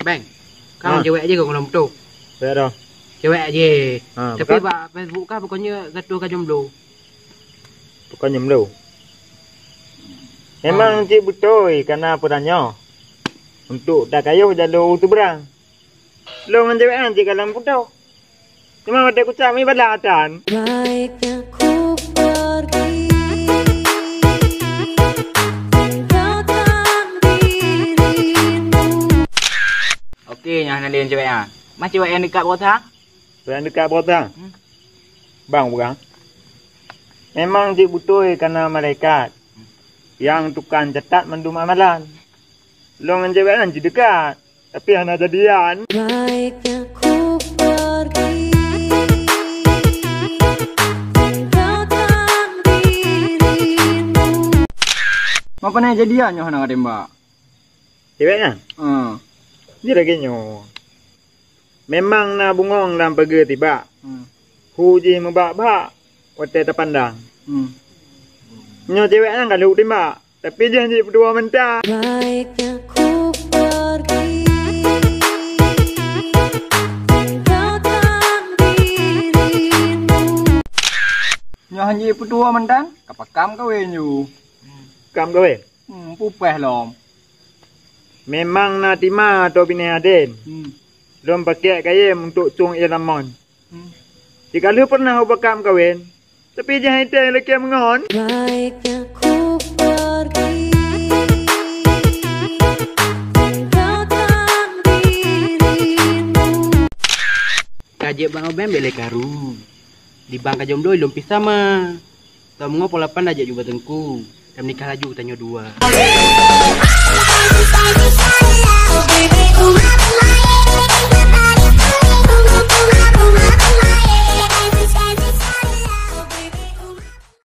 Bang, kau cewek aja kau belum tuh. Cewek dong. Cewek aja. Tapi Bukan? pak Facebook kah pokoknya gaduh ka jomblo. Bukan jomblo. Memang cik betul karena perannya untuk dah kayu jalur tu berang. Lo dengan cewek cik kalang putau. Cuma ada kucak mi balatan. Baiknya ku pergi. Okey, yang nak cewek ah. Mas cewek yang dekat kota? Cewek yang dekat berotang. Bang berang. Memang cik betul karena malaikat yang tukang catat mendum amalan. Lo dengan cewek cik dekat. Tapi anak jadian. Baiknya ku pergi. Mau pernah jadian nyoh nak tembak? Ceweknya? Dia lagi nyo. Memang na bungong dalam pergi tiba. Huji membak-bak. Wate terpandang. Nyo ceweknya kan lu timbak. Tapi janji berdua mentah. Baiknya ku pergi. Nyo hanji berdua mentang? Kapakam kawin you. Kam gawe. Pupeh lom. Memang na tima atau bini aden. Lom pakai kayem untuk cung ilamon. Jika lu pernah ubakam kawin. Tapi jangan itu lagi mengon. Baiknya ku pergi. Kajek bang obem beli karu. Di bangka jomblo belum pisah mah. Tamu ngapa polapan aja juga tengku. Dan nikah laju tanya dua.